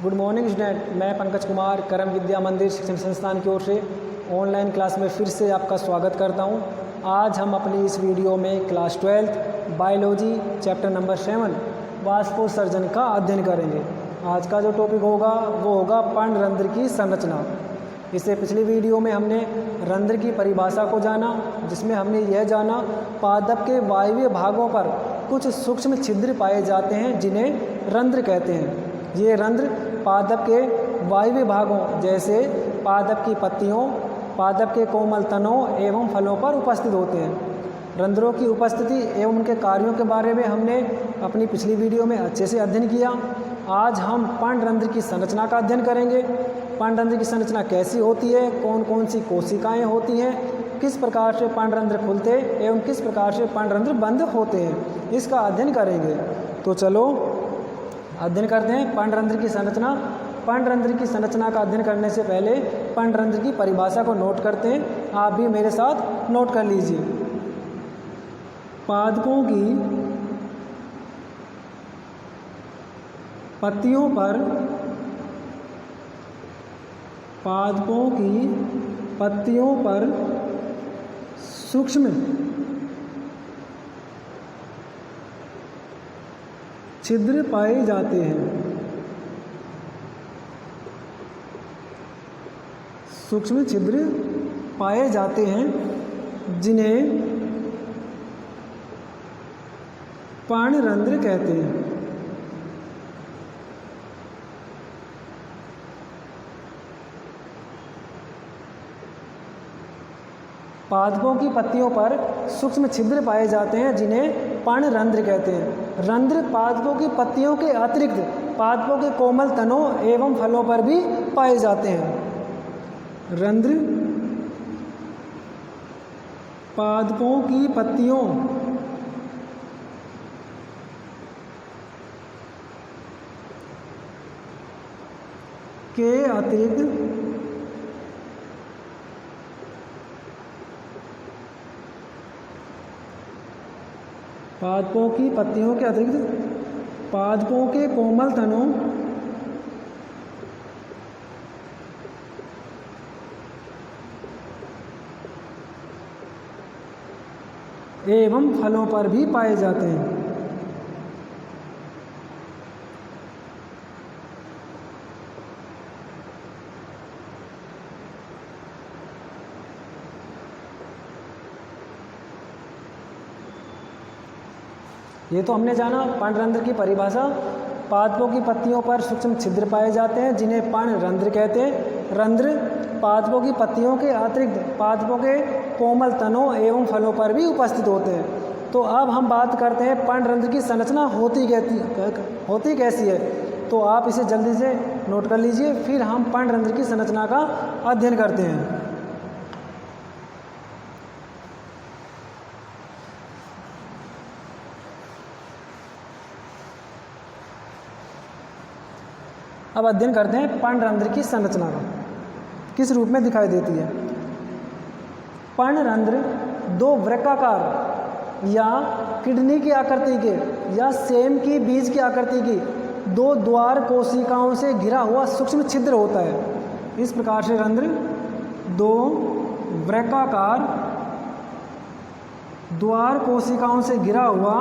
Good morning student, मैं पंकज कुमार करम विद्या मंदिर शिक्षण संस्थान की ओर से ऑनलाइन क्लास में फिर से आपका स्वागत करता हूं। आज हम अपनी इस वीडियो में क्लास 12 बायोलॉजी चैप्टर नंबर 7 वाष्पोत्सर्जन का अध्ययन करेंगे। आज का जो टॉपिक होगा वो होगा पर्णरंध्र की संरचना। इससे पिछली वीडियो में हमने रंध्र की परिभाषा को जाना, जिसमें हमने यह जाना पादप के वायवीय भागों पर कुछ सूक्ष्म छिद्र पाए जाते हैं जिन्हें रंध्र कहते हैं। ये रंध्र पादप के वायवीय भागों जैसे पादप की पत्तियों, पादप के कोमल तनों एवं फलों पर उपस्थित होते हैं। रंध्रों की उपस्थिति एवं उनके कार्यों के बारे में हमने अपनी पिछली वीडियो में अच्छे से अध्ययन किया। आज हम पर्णरंध्र की संरचना का अध्ययन करेंगे। पर्णरंध्र की संरचना कैसी होती है, कौन कौन सी कोशिकाएं होती हैं, किस प्रकार से पर्णरंध्र खुलते एवं किस प्रकार से पर्णरंध्र बंद होते हैं, इसका अध्ययन करेंगे। तो चलो अध्ययन करते हैं पर्णरंध्र की संरचना। पर्णरंध्र की संरचना का अध्ययन करने से पहले पर्णरंध्र की परिभाषा को नोट करते हैं। आप भी मेरे साथ नोट कर लीजिए। पादपों की पत्तियों पर सूक्ष्म छिद्र पाए जाते हैं। सूक्ष्म छिद्र पाए जाते हैं जिन्हें पर्णरंध्र कहते हैं। पादपों की पत्तियों पर सूक्ष्म छिद्र पाए जाते हैं जिन्हें पर्णरंध्र कहते हैं। रंध्र पादपों की पत्तियों के अतिरिक्त पादपों के कोमल तनों एवं फलों पर भी पाए जाते हैं। रंध्र पादपों की पत्तियों के अतिरिक्त पादपों की पत्तियों के अतिरिक्त पादपों के कोमल तनों एवं फलों पर भी पाए जाते हैं। ये तो हमने जाना पर्णरंध्र की परिभाषा। पादपों की पत्तियों पर सूक्ष्म छिद्र पाए जाते हैं जिन्हें पर्णरंध्र कहते हैं। रंध्र पादपों की पत्तियों के अतिरिक्त पादपों के कोमल तनों एवं फलों पर भी उपस्थित होते हैं। तो अब हम बात करते हैं पर्णरंध्र की संरचना होती कैसी है। तो आप इसे जल्दी से नोट कर लीजिए, फिर हम पर्णरंध्र की संरचना का अध्ययन करते हैं। अब अध्ययन करते हैं पर्णरंध्र की संरचना का किस रूप में दिखाई देती है। पर्णरंध्र दो वृक्काकार या किडनी की आकृति के या सेम की बीज की आकृति की दो द्वार कोशिकाओं से घिरा हुआ सूक्ष्म छिद्र होता है। इस प्रकार से रंध्र दो वृक्काकार द्वार कोशिकाओं से घिरा हुआ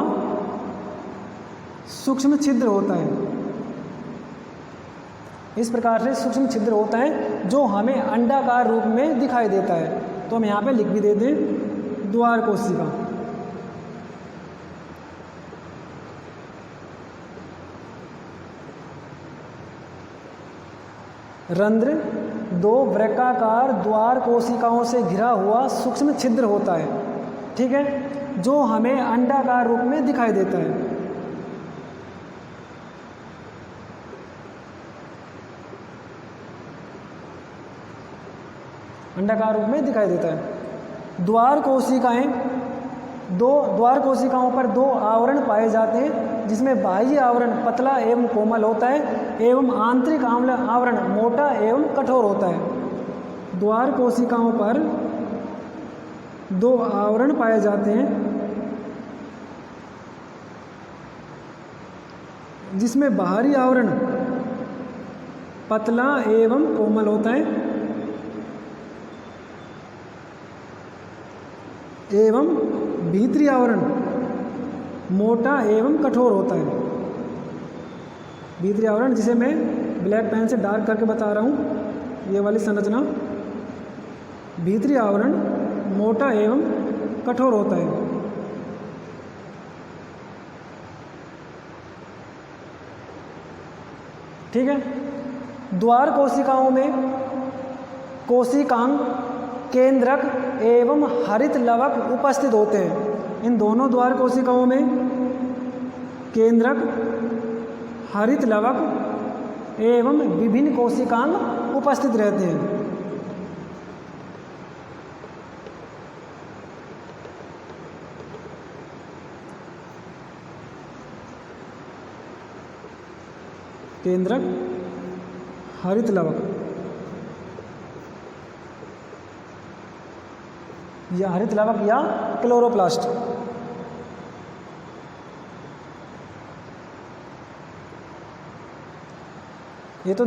सूक्ष्म छिद्र होता है। इस प्रकार से सूक्ष्म छिद्र होता है जो हमें अंडाकार रूप में दिखाई देता है। तो हम यहाँ पे लिख भी देते हैं द्वार कोशिका। रंध्र दो वृक्काकार द्वार कोशिकाओं से घिरा हुआ सूक्ष्म छिद्र होता है, ठीक है, जो हमें अंडाकार रूप में दिखाई देता है। अंडाकार रूप में दिखाई देता है। द्वार कोशिकाओं पर दो आवरण पाए जाते हैं, जिसमें बाह्य आवरण पतला एवं कोमल होता है एवं आंतरिक आवरण मोटा एवं कठोर होता है। द्वार कोशिकाओं पर दो आवरण पाए जाते हैं, जिसमें बाहरी आवरण पतला एवं कोमल होता है एवं भीतरी आवरण मोटा एवं कठोर होता है। भीतरी आवरण जिसे मैं ब्लैक पेन से डार्क करके बता रहा हूँ, ये वाली संरचना, भीतरी आवरण मोटा एवं कठोर होता है। ठीक है। द्वार कोशिकाओं में कोशिकांग, केंद्रक एवं हरित लवक उपस्थित होते हैं। इन दोनों द्वार कोशिकाओं में केंद्रक, हरित लवक एवं विभिन्न कोशिकांग उपस्थित रहते हैं। केंद्रक, हरित लवक या हरित लवक या क्लोरोप्लास्ट। ये तो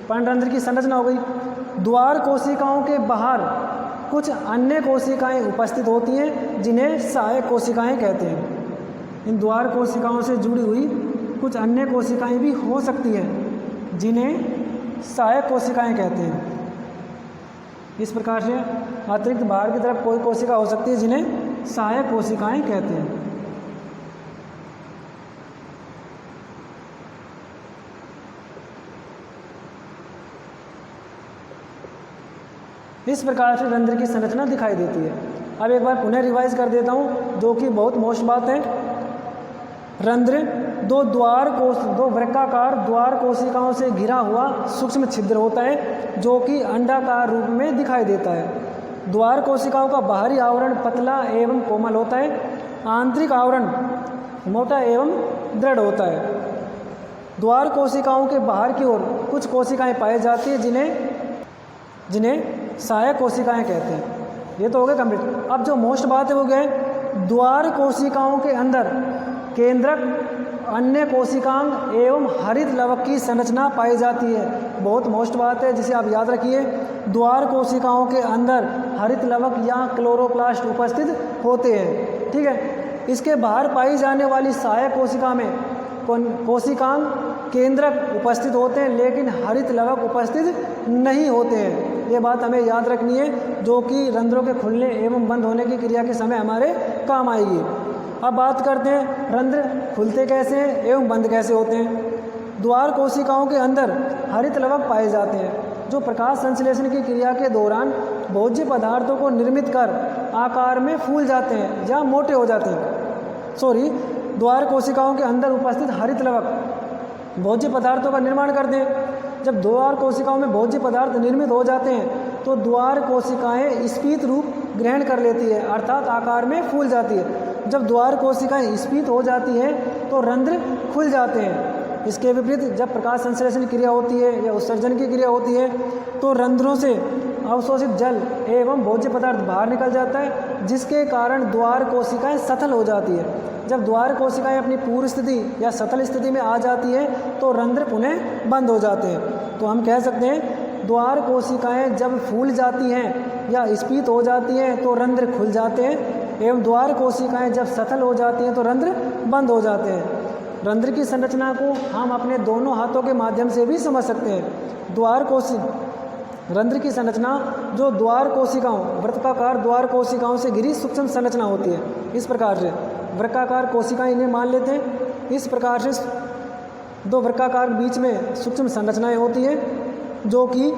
पर्णरंध्र की संरचना हो गई। द्वार कोशिकाओं के बाहर कुछ अन्य कोशिकाएं उपस्थित होती हैं जिन्हें सहायक कोशिकाएं कहते हैं। इन द्वार कोशिकाओं से जुड़ी हुई कुछ अन्य कोशिकाएं भी हो सकती हैं जिन्हें सहायक कोशिकाएं कहते हैं। इस प्रकार से अतिरिक्त बाहर की तरफ कोई कोशिका हो सकती है जिन्हें सहायक कोशिकाएं कहते हैं। इस प्रकार से रंध्र की संरचना दिखाई देती है। अब एक बार पुनः रिवाइज कर देता हूँ, जो कि बहुत मोस्ट बात है। रंध्र दो वृक्काकार द्वार कोशिकाओं से घिरा हुआ सूक्ष्म छिद्र होता है जो कि अंडाकार रूप में दिखाई देता है। द्वार कोशिकाओं का बाहरी आवरण पतला एवं कोमल होता है, आंतरिक आवरण मोटा एवं दृढ़ होता है। द्वार कोशिकाओं के बाहर की ओर कुछ कोशिकाएं पाई जाती है जिन्हें सहायक कोशिकाएं कहते हैं। ये तो हो गया कंप्लीट। अब जो मोस्ट बात है वो क्या है? द्वार कोशिकाओं के अंदर केंद्रक, अन्य कोशिकांग एवं हरित लवक की संरचना पाई जाती है। बहुत मोस्ट बात है जिसे आप याद रखिए। द्वार कोशिकाओं के अंदर हरित लवक या क्लोरोप्लास्ट उपस्थित होते हैं। ठीक है। इसके बाहर पाई जाने वाली सहायक कोशिका में कोशिकांग, केंद्रक उपस्थित होते हैं लेकिन हरित लवक उपस्थित नहीं होते हैं। ये बात हमें याद रखनी है, जो कि रंध्रों के खुलने एवं बंद होने की क्रिया के समय हमारे काम आएगी। अब बात करते हैं रंध्र खुलते कैसे हैं एवं बंद कैसे होते हैं। द्वार कोशिकाओं के अंदर हरित लवक पाए जाते हैं जो प्रकाश संश्लेषण की क्रिया के दौरान भोज्य पदार्थों को निर्मित कर आकार में फूल जाते हैं या मोटे हो जाते हैं। द्वार कोशिकाओं के अंदर उपस्थित हरित लवक भोज्य पदार्थों का निर्माण करते हैं। जब द्वार कोशिकाओं में भोज्य पदार्थ निर्मित हो जाते हैं तो द्वार कोशिकाएं स्फीत रूप ग्रहण कर लेती है, अर्थात आकार में फूल जाती है। जब द्वार कोशिकाएं स्फीत हो जाती हैं तो रंध्र खुल जाते हैं। इसके विपरीत जब प्रकाश संश्लेषण क्रिया होती है या उत्सर्जन की क्रिया होती है तो रंध्रों से अवशोषित जल एवं भोज्य पदार्थ बाहर निकल जाता है, जिसके कारण द्वार कोशिकाएं सथल हो जाती है। जब द्वार कोशिकाएं अपनी पूर्व स्थिति या सथल स्थिति में आ जाती है तो रंध्र पुनः बंद हो जाते हैं। तो हम कह सकते हैं द्वार कोशिकाएं जब फूल जाती हैं या स्फीत हो जाती हैं तो रंध्र खुल जाते हैं एवं द्वार कोशिकाएं जब सथल हो जाती हैं तो रंध्र बंद हो जाते हैं। रंध्र की संरचना को हम अपने दोनों हाथों के माध्यम से भी समझ सकते हैं। रंध्र की संरचना जो द्वार कोशिकाओं, वृत्ताकार द्वार कोशिकाओं से घिरी सूक्ष्म संरचना होती है। इस प्रकार से वृत्ताकार कोशिकाएं इन्हें मान लेते हैं। इस प्रकार से दो वृत्ताकार बीच में सूक्ष्म संरचनाएं होती हैं जो कि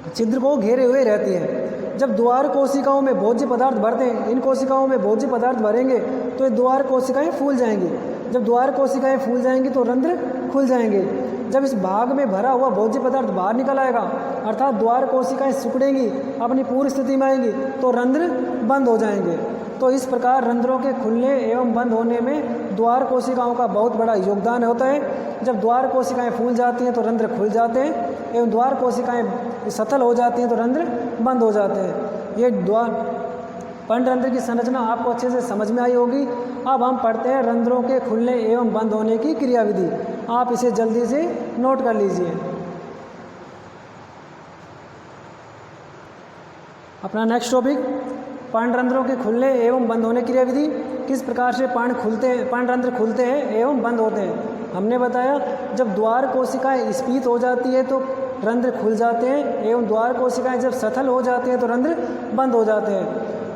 छिद्र को घेरे हुए रहती हैं। जब द्वार कोशिकाओं में भोज्य पदार्थ भरते हैं, इन कोशिकाओं में भोज्य पदार्थ भरेंगे तो ये द्वार कोशिकाएं फूल जाएंगी। जब द्वार कोशिकाएं फूल जाएंगी तो रंध्र खुल जाएंगे। जब इस भाग में भरा हुआ भोज्य पदार्थ बाहर निकल आएगा, अर्थात द्वार कोशिकाएं सिकुड़ेंगी, अपनी पूर्व स्थिति में आएंगी तो रंध्र बंद हो जाएंगे। तो इस प्रकार रंध्रों के खुलने एवं बंद होने में द्वार कोशिकाओं का बहुत बड़ा योगदान होता है। जब द्वार कोशिकाएं फूल जाती हैं तो रंध्र खुल जाते हैं एवं द्वार कोशिकाएं सथल हो जाती हैं तो रंध्र बंद हो जाते हैं। ये पर्णरंध्र की संरचना आपको अच्छे से समझ में आई होगी। अब हम पढ़ते हैं रंध्रों के खुलने एवं बंद होने की क्रियाविधि। आप इसे जल्दी से नोट कर लीजिए। अपना नेक्स्ट टॉपिक, पर्णरंध्रों के खुलने एवं बंद होने की क्रियाविधि। किस प्रकार से पर्णरंध्र खुलते हैं एवं बंद होते हैं। हमने बताया जब द्वार कोशिकाएं स्फीत हो जाती है तो रंध्र खुल जाते हैं एवं द्वार कोशिकाएं जब सथल हो जाती हैं तो रंध्र बंद हो जाते हैं।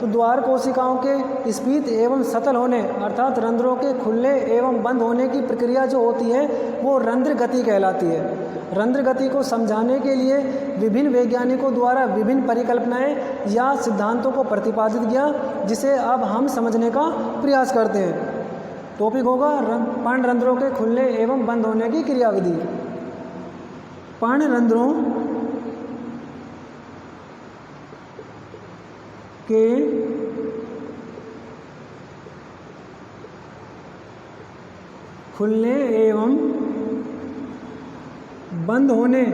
तो द्वार कोशिकाओं के स्फीत एवं सतल होने अर्थात रंध्रों के खुलने एवं बंद होने की प्रक्रिया जो होती है वो रंध्र गति कहलाती है। रंध्र गति को समझाने के लिए विभिन्न वैज्ञानिकों द्वारा विभिन्न परिकल्पनाएं या सिद्धांतों को प्रतिपादित किया, जिसे अब हम समझने का प्रयास करते हैं। टॉपिक होगा पर्णरंध्रों के खुलने एवं बंद होने की क्रियाविधि। पर्णरंध्रों के खुलने एवं बंद होने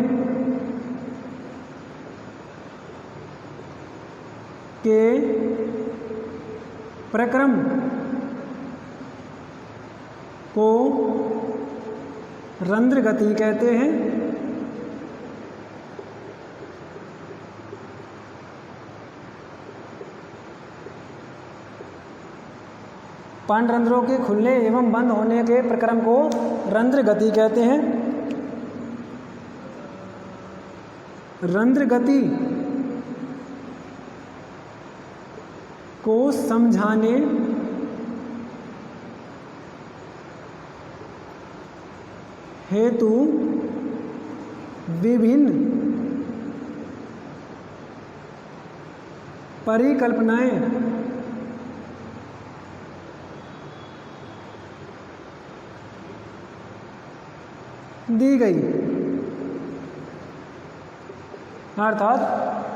के प्रक्रम को रंध्र गति कहते हैं। पर्णरंध्रों के खुलने एवं बंद होने के प्रक्रम को रंध्र गति कहते हैं। रंध्र गति को समझाने हेतु विभिन्न परिकल्पनाएं दी गई। अर्थात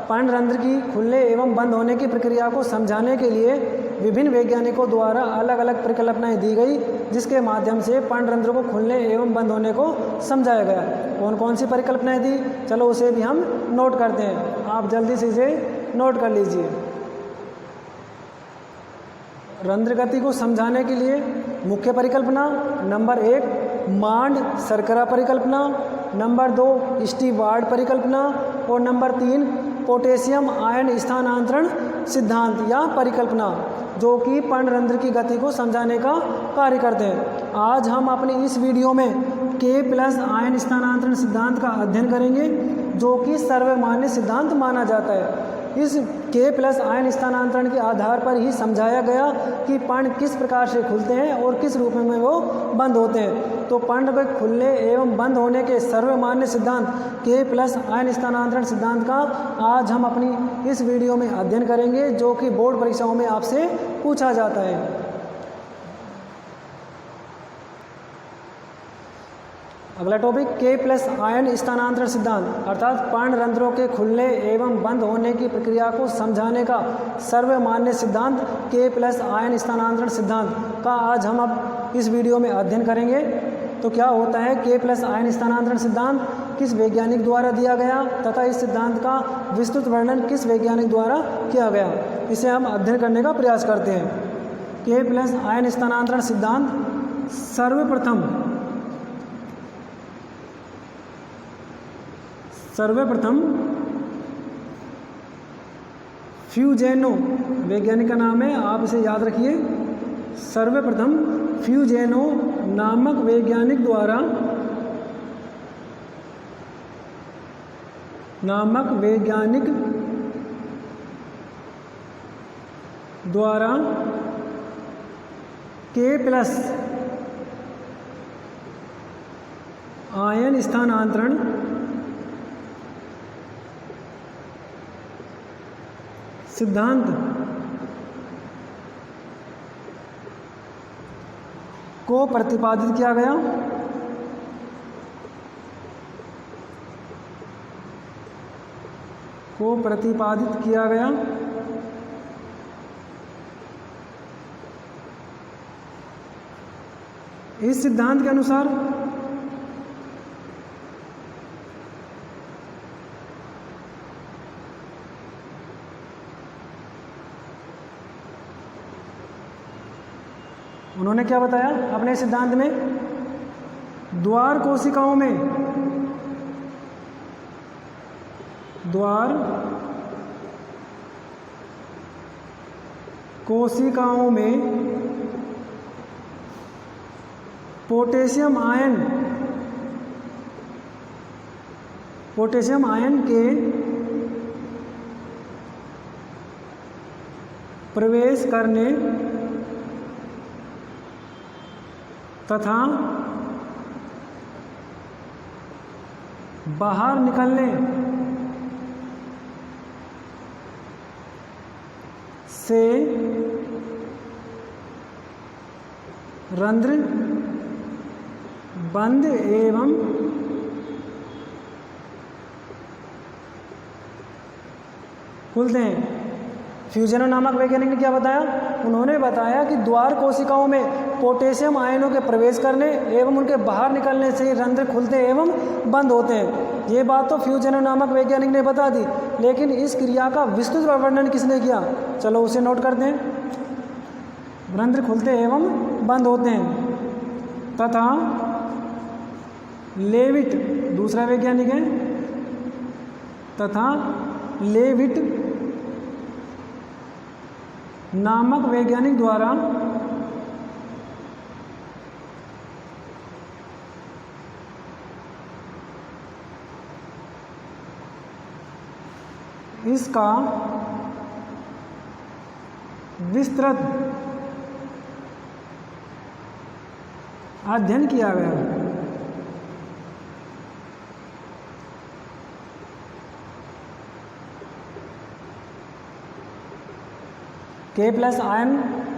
पर्णरंध्र की खुलने एवं बंद होने की प्रक्रिया को समझाने के लिए विभिन्न वैज्ञानिकों द्वारा अलग अलग परिकल्पनाएं दी गई, जिसके माध्यम से पर्णरंध्र को खुलने एवं बंद होने को समझाया गया। कौन कौन सी परिकल्पनाएं दी, चलो उसे भी हम नोट करते हैं। आप जल्दी से इसे नोट कर लीजिए। रंध्र गति को समझाने के लिए मुख्य परिकल्पना नंबर 1 मांड शर्करा परिकल्पना, नंबर 2 स्टीवार्ड परिकल्पना और नंबर 3 पोटेशियम आयन स्थानांतरण सिद्धांत या परिकल्पना, जो कि पर्णरंध्र की गति को समझाने का कार्य करते हैं। आज हम अपनी इस वीडियो में K+ आयन स्थानांतरण सिद्धांत का अध्ययन करेंगे, जो कि सर्वमान्य सिद्धांत माना जाता है। इस K+ आयन स्थानांतरण के आधार पर ही समझाया गया कि पर्ण किस प्रकार से खुलते हैं और किस रूप में वो बंद होते हैं। तो पर्ण के खुलने एवं बंद होने के सर्वमान्य सिद्धांत K+ आयन स्थानांतरण सिद्धांत का आज हम अपनी इस वीडियो में अध्ययन करेंगे, जो कि बोर्ड परीक्षाओं में आपसे पूछा जाता है। अगला टॉपिक K+ आयन स्थानांतरण सिद्धांत अर्थात पर्णरंध्रों के खुलने एवं बंद होने की प्रक्रिया को समझाने का सर्वमान्य सिद्धांत K+ आयन स्थानांतरण सिद्धांत का आज हम अब इस वीडियो में अध्ययन करेंगे। तो क्या होता है K+ आयन स्थानांतरण सिद्धांत, किस वैज्ञानिक द्वारा दिया गया तथा इस सिद्धांत का विस्तृत वर्णन किस वैज्ञानिक द्वारा किया गया, इसे हम अध्ययन करने का प्रयास करते हैं। K+ आयन स्थानांतरण सिद्धांत सर्वप्रथम फ्यूजेनो वैज्ञानिक का नाम है, आप इसे याद रखिए। सर्वप्रथम फ्यूजेनो नामक वैज्ञानिक द्वारा K+ आयन स्थानांतरण सिद्धांत को प्रतिपादित किया गया। इस सिद्धांत के अनुसार उन्होंने क्या बताया अपने सिद्धांत में, द्वार कोशिकाओं कोशिकाओं में पोटेशियम आयन के प्रवेश करने तथा बाहर निकलने से रंध्र बंद एवं खुलते हैं। फ्यूजनो नामक वैज्ञानिक ने क्या बताया? उन्होंने बताया कि द्वार कोशिकाओं में पोटेशियम आयनों के प्रवेश करने एवं उनके बाहर निकलने से ही रंध्र खुलते एवं बंद होते हैं। ये बात तो फ्यूजनो नामक वैज्ञानिक ने बता दी, लेकिन इस क्रिया का विस्तृत वर्णन किसने किया? चलो उसे नोट करते हैं। रंध्र खुलते एवं बंद होते हैं तथा लेविट दूसरा वैज्ञानिक है, तथा लेविट नामक वैज्ञानिक द्वारा इसका विस्तृत अध्ययन किया गया। K+ आयन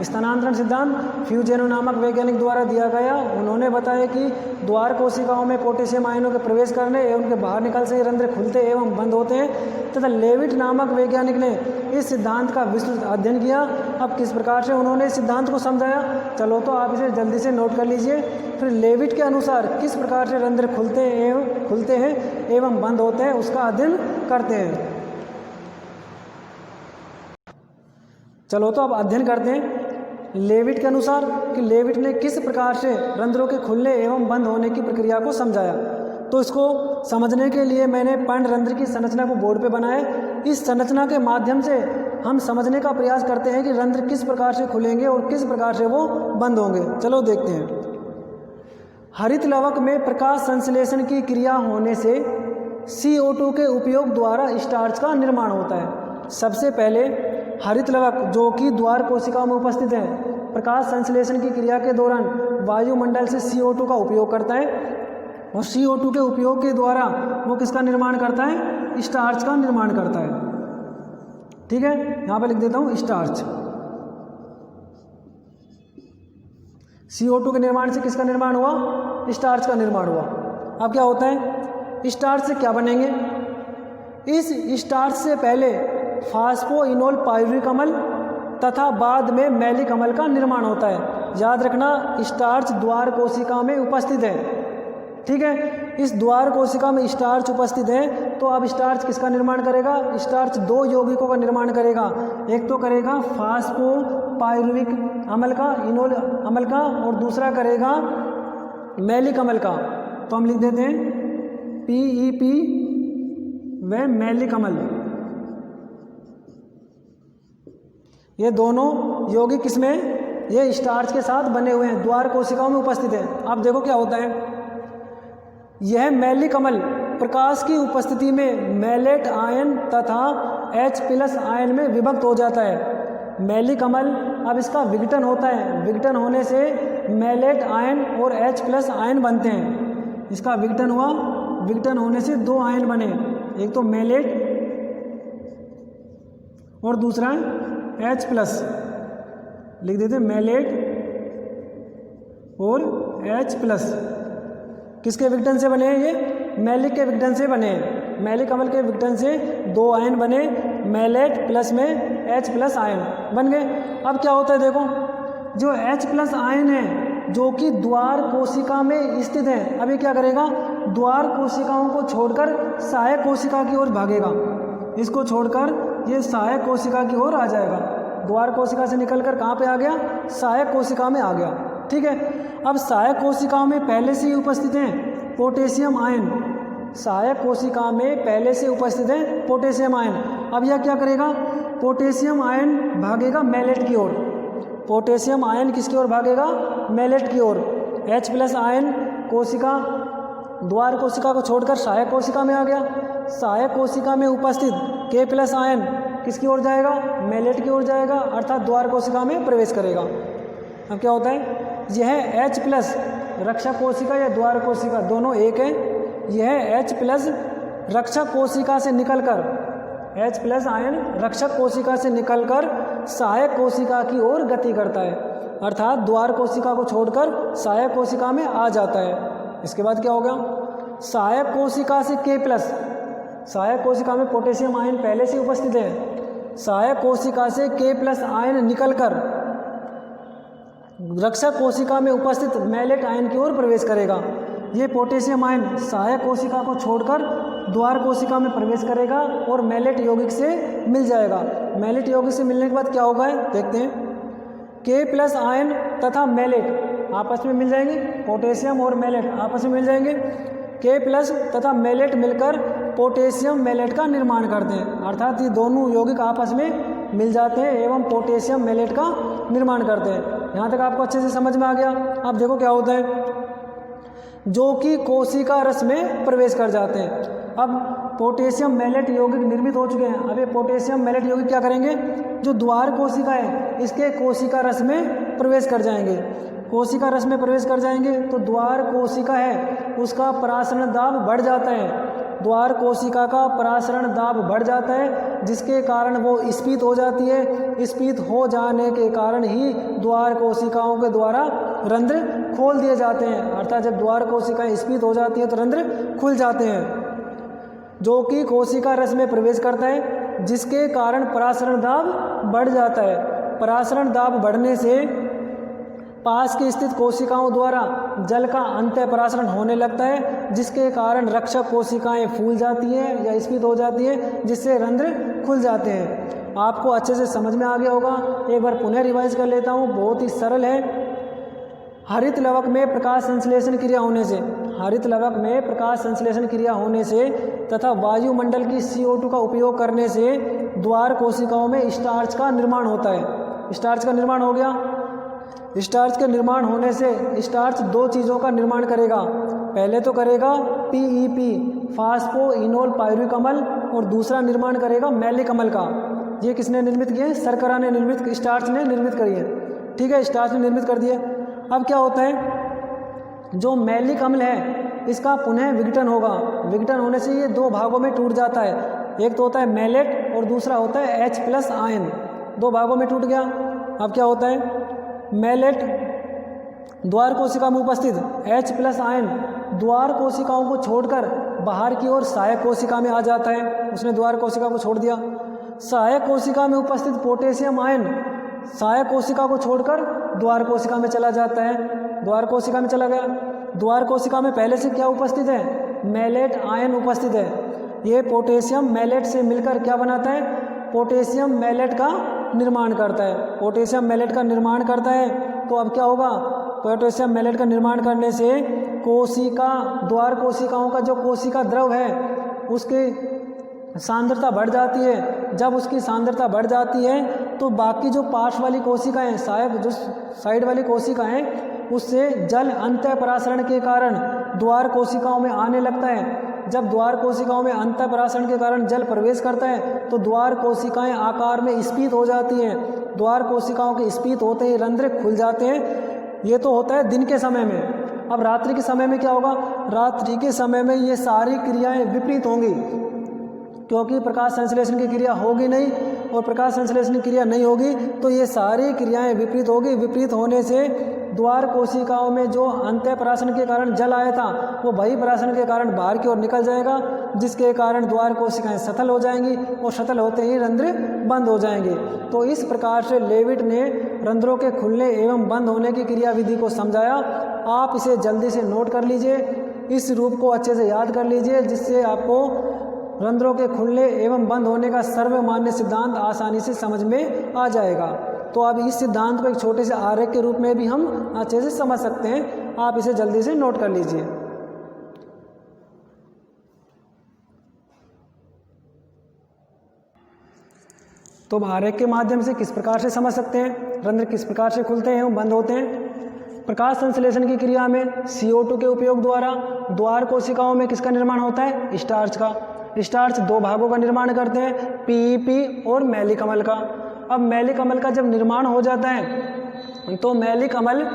स्थानांतरण सिद्धांत फ्यूजेनो नामक वैज्ञानिक द्वारा दिया गया। उन्होंने बताया कि द्वार कोशिकाओं में पोटेशियम आयनों के प्रवेश करने एवं उनके बाहर निकलने से रंध्र खुलते एवं बंद होते हैं, तथा लेविट नामक वैज्ञानिक ने इस सिद्धांत का विस्तृत अध्ययन किया। अब किस प्रकार से उन्होंने इस सिद्धांत को समझाया, चलो तो आप इसे जल्दी से नोट कर लीजिए। फिर लेविट के अनुसार किस प्रकार से रंध्र खुलते हैं एवं बंद होते हैं उसका अध्ययन करते हैं। चलो तो अब अध्ययन करते हैं लेविट के अनुसार कि लेविट ने किस प्रकार से रंध्रों के खुलने एवं बंद होने की प्रक्रिया को समझाया। तो इसको समझने के लिए मैंने पर्णरंध्र की संरचना को बोर्ड पे बनाया। इस संरचना के माध्यम से हम समझने का प्रयास करते हैं कि रंध्र किस प्रकार से खुलेंगे और किस प्रकार से वो बंद होंगे। चलो देखते हैं। हरित लवक में प्रकाश संश्लेषण की क्रिया होने से CO2 के उपयोग द्वारा स्टार्च का निर्माण होता है। सबसे पहले हरित लवक जो कि द्वार कोशिकाओं में उपस्थित है, प्रकाश संश्लेषण की क्रिया के दौरान वायुमंडल से CO2 का उपयोग करता है और CO2 के उपयोग के द्वारा वो किसका निर्माण करता है? स्टार्च का निर्माण करता है। ठीक है, यहाँ पे लिख देता हूँ स्टार्च। CO2 के निर्माण से किसका निर्माण हुआ? स्टार्च का निर्माण हुआ। अब क्या होता है? स्टार्च से क्या बनेंगे? इस स्टार्च से पहले फास्फोइनोल पायरुविक अम्ल तथा बाद में मैलिक अम्ल का निर्माण होता है। याद रखना, स्टार्च द्वार कोशिका में उपस्थित है। ठीक है, इस द्वार कोशिका में स्टार्च उपस्थित है, तो अब स्टार्च किसका निर्माण करेगा? स्टार्च दो यौगिकों का निर्माण करेगा। एक तो करेगा फास्फोपायरुविक अम्ल का, इनोल अम्ल का, और दूसरा करेगा मैलिक अम्ल का। तो हम लिख देते हैं PEP व मैलिक अम्ल। ये दोनों यौगिक किसमें? ये स्टार्च के साथ बने हुए हैं, द्वार कोशिकाओं में उपस्थित है। अब देखो क्या होता है। यह मैलिक अम्ल प्रकाश की उपस्थिति में मैलेट आयन तथा H+ आयन में विभक्त हो जाता है। मैलिक अम्ल अब इसका विघटन होता है। विघटन होने से मैलेट आयन और H+ आयन बनते हैं। इसका विघटन हुआ, विघटन होने से दो आयन बने, एक तो मैलेट और दूसरा H+। लिख देते मैलेट और H+। किसके विघटन से बने हैं? ये मैलिक के विघटन से बने हैं। मैलिक अम्ल के विघटन से दो आयन बने, मैलेट प्लस में H+ आयन बन गए। अब क्या होता है देखो, जो H+ आयन है जो कि द्वार कोशिका में स्थित है, अभी क्या करेगा? द्वार कोशिकाओं को छोड़कर सहायक कोशिका की ओर भागेगा। इसको छोड़कर ये सहायक कोशिका की ओर आ जाएगा। द्वार कोशिका से निकलकर कहाँ पे आ गया? सहायक कोशिका में आ गया। ठीक है, अब सहायक कोशिकाओं में पहले से ही उपस्थित हैं पोटेशियम आयन। सहायक कोशिका में पहले से उपस्थित है पोटेशियम आयन। अब यह क्या करेगा? पोटेशियम आयन भागेगा मैलेट की ओर। पोटेशियम आयन किसकी ओर भागेगा? मैलेट की ओर। H+ आयन कोशिका, द्वार कोशिका को छोड़कर सहायक कोशिका में आ गया। सहायक कोशिका में उपस्थित K+ आयन किसकी ओर जाएगा? मैलेट की ओर जाएगा, अर्थात द्वार कोशिका में प्रवेश करेगा। अब क्या होता है, यह H+ रक्षक कोशिका या द्वार कोशिका दोनों एक है। यह H+ रक्षक कोशिका से निकलकर, H+ आयन रक्षक कोशिका से निकलकर सहायक कोशिका की ओर गति करता है, अर्थात द्वार कोशिका को छोड़कर सहायक कोशिका में आ जाता है। इसके बाद क्या होगा, सहायक कोशिका से K+, सहायक कोशिका में पोटेशियम आयन पहले से उपस्थित है। सहायक कोशिका से K+ आयन निकलकर रक्षक कोशिका में उपस्थित मैलेट आयन की ओर प्रवेश करेगा। ये पोटेशियम आयन सहायक कोशिका को छोड़कर द्वार कोशिका में प्रवेश करेगा और मैलेट यौगिक से मिल जाएगा। मैलेट यौगिक से मिलने के बाद क्या होगा देखते हैं। K+ आयन तथा मैलेट आपस में मिल जाएंगे, पोटेशियम और मैलेट आपस में मिल जाएंगे। K+ तथा मैलेट मिलकर पोटेशियम मैलेट का निर्माण करते हैं, अर्थात ये दोनों यौगिक आपस में मिल जाते हैं एवं पोटेशियम मैलेट का निर्माण करते हैं। यहाँ तक आपको अच्छे से समझ में आ गया। अब देखो क्या होता है, जो कि कोशिका रस में प्रवेश कर जाते हैं। अब पोटेशियम मैलेट यौगिक निर्मित हो चुके हैं। अब ये पोटेशियम मैलेट यौगिक क्या करेंगे, जो द्वार कोशिका है इसके कोशिका रस में प्रवेश कर जाएंगे। कोशिका रस में प्रवेश कर जाएंगे तो द्वार कोशिका है उसका परासरण दाब बढ़ जाता है। द्वार कोशिका का परासरण दाब बढ़ जाता है, जिसके कारण वो स्फीत हो जाती है। स्फीत हो जाने के कारण ही द्वार कोशिकाओं के द्वारा रंध्र खोल दिए जाते हैं, अर्थात जब द्वार कोशिकाएं स्फीत हो जाती हैं तो रंध्र खुल जाते हैं, जो कि कोशिका रस में प्रवेश करता है, जिसके कारण परासरण दाब बढ़ जाता है। परासरण दाब बढ़ने से पास की स्थित कोशिकाओं द्वारा जल का अंतः परासरण होने लगता है, जिसके कारण रक्षक कोशिकाएं फूल जाती हैं या स्फीत हो जाती हैं, जिससे रंध्र खुल जाते हैं। आपको अच्छे से समझ में आ गया होगा। एक बार पुनः रिवाइज कर लेता हूँ, बहुत ही सरल है। हरित लवक में प्रकाश संश्लेषण क्रिया होने से, हरित लवक में प्रकाश संश्लेषण क्रिया होने से तथा वायुमंडल की CO2 का उपयोग करने से द्वार कोशिकाओं में स्टार्च का निर्माण होता है। स्टार्च का निर्माण हो गया। स्टार्च के निर्माण होने से स्टार्च दो चीज़ों का निर्माण करेगा। पहले तो करेगा PEP फास्फोइनोल पायरुविक अम्ल, और दूसरा निर्माण करेगा मैलिक अम्ल का। ये किसने निर्मित किए? शर्करा ने निर्मित, स्टार्च ने निर्मित करी है। ठीक है, स्टार्च ने निर्मित कर दिया। अब क्या होता है, जो मैलिक अम्ल है इसका पुनः विघटन होगा। विघटन होने से ये दो भागों में टूट जाता है। एक तो होता है मैलेट और दूसरा होता है H+ आयन। दो भागों में टूट गया। अब क्या होता है, मैलेट द्वार कोशिका में उपस्थित H+ आयन द्वार कोशिकाओं को छोड़कर बाहर की ओर सहायक कोशिका में आ जाता है। उसने द्वार कोशिका को छोड़ दिया। सहायक कोशिका में उपस्थित पोटेशियम आयन सहायक कोशिका को छोड़कर द्वार कोशिका में चला जाता है। द्वार कोशिका में चला गया। द्वार कोशिका में पहले से क्या उपस्थित है? मैलेट आयन उपस्थित है। ये पोटेशियम मैलेट से मिलकर क्या बनाता है? पोटेशियम मैलेट का निर्माण करता है। पोटेशियम मैलेट का निर्माण करता है। तो अब क्या होगा, पोटेशियम मैलेट का निर्माण करने से कोशिका, द्वार कोशिकाओं का जो कोशिका द्रव है उसकी सांद्रता बढ़ जाती है। जब उसकी सांद्रता बढ़ जाती है तो बाकी जो पार्श्व वाली कोशिकाएं, जो साइड वाली कोशिकाएं, उससे जल अंतः परासरण के कारण द्वार कोशिकाओं में आने लगता है। जब द्वार कोशिकाओं में अंतः परासरण के कारण जल प्रवेश करता है तो द्वार कोशिकाएं आकार में स्फीत हो जाती हैं। द्वार कोशिकाओं के स्फीत होते ही रंध्र खुल जाते हैं। ये तो होता है दिन के समय में। अब रात्रि के समय में क्या होगा? रात्रि के समय में ये सारी क्रियाएं विपरीत होंगी, क्योंकि प्रकाश संश्लेषण की क्रिया होगी नहीं, और प्रकाश संश्लेषण की क्रिया नहीं होगी तो ये सारी क्रियाएं विपरीत होगी। विपरीत होने से द्वार कोशिकाओं में जो अंतः परासरण के कारण जल आया था वो बहिः परासरण के कारण बाहर की ओर निकल जाएगा, जिसके कारण द्वार कोशिकाएं सतल हो जाएंगी और सतल होते ही रंध्र बंद हो जाएंगे। तो इस प्रकार से लेविट ने रंध्रों के खुलने एवं बंद होने की क्रिया विधि को समझाया। आप इसे जल्दी से नोट कर लीजिए, इस रूप को अच्छे से याद कर लीजिए, जिससे आपको रंध्रों के खुलने एवं बंद होने का सर्वमान्य सिद्धांत आसानी से समझ में आ जाएगा। तो अब इस सिद्धांत को एक छोटे से आरेख के रूप में भी हम अच्छे से समझ सकते हैं। आप इसे जल्दी से नोट कर लीजिए। तो अब आरेख के माध्यम से किस प्रकार से समझ सकते हैं रंध्र किस प्रकार से खुलते हैं एवं बंद होते हैं। प्रकाश संश्लेषण की क्रिया में CO2 के उपयोग द्वारा द्वार कोशिकाओं में किसका निर्माण होता है, स्टार्च का। स्टार्च दो भागों का निर्माण करते हैं, PEP और मैलिक अम्ल का। अब मैलिक अम्ल का जब निर्माण हो जाता है तो मैलिक अम्ल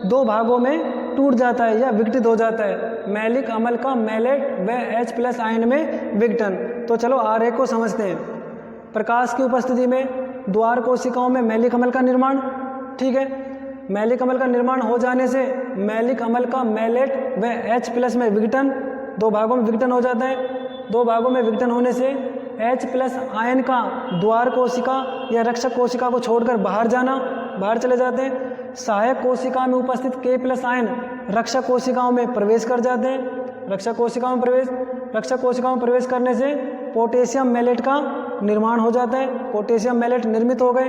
दो भागों में टूट जाता है या विघटित हो जाता है। मैलिक अम्ल का मैलेट व H+ आयन में विघटन। तो चलो आरेख को समझते हैं। प्रकाश की उपस्थिति में द्वार कोशिकाओं में मैलिक अम्ल का निर्माण, ठीक है। मैलिक अम्ल का निर्माण हो जाने से मैलिक अम्ल का मैलेट व H+ में विघटन, दो भागों में विघटन हो जाता है। दो भागों में विघटन होने से H+ आयन का द्वार कोशिका या रक्षक कोशिका को छोड़कर बाहर चले जाते हैं। सहायक कोशिका में उपस्थित K+ आयन रक्षक कोशिकाओं में प्रवेश कर जाते हैं। रक्षक कोशिकाओं में प्रवेश करने से पोटेशियम मैलेट का निर्माण हो जाता है। पोटेशियम मैलेट निर्मित हो गए।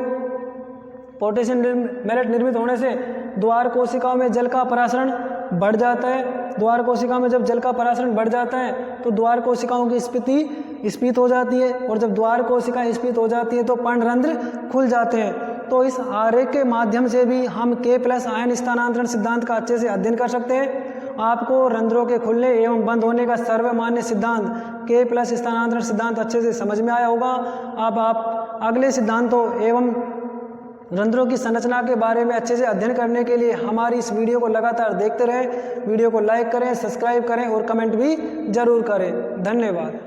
पोटेशियम मैलेट निर्मित होने से द्वार कोशिकाओं में जल का परासरण बढ़ जाता है। द्वार कोशिकाओं में जब जल का परासरण बढ़ जाता है तो द्वार कोशिकाओं की स्फीत हो जाती है, और जब द्वार कोशिका स्फीत हो जाती है तो पर्णरंध्र खुल जाते हैं। तो इस आरेख के माध्यम से भी हम K+ आयन स्थानांतरण सिद्धांत का अच्छे से अध्ययन कर सकते हैं। आपको रंध्रों के खुलने एवं बंद होने का सर्वमान्य सिद्धांत K+ स्थानांतरण सिद्धांत अच्छे से समझ में आया होगा। अब आप अगले सिद्धांतों एवं रंध्रों की संरचना के बारे में अच्छे से अध्ययन करने के लिए हमारी इस वीडियो को लगातार देखते रहें। वीडियो को लाइक करें, सब्सक्राइब करें और कमेंट भी जरूर करें। धन्यवाद।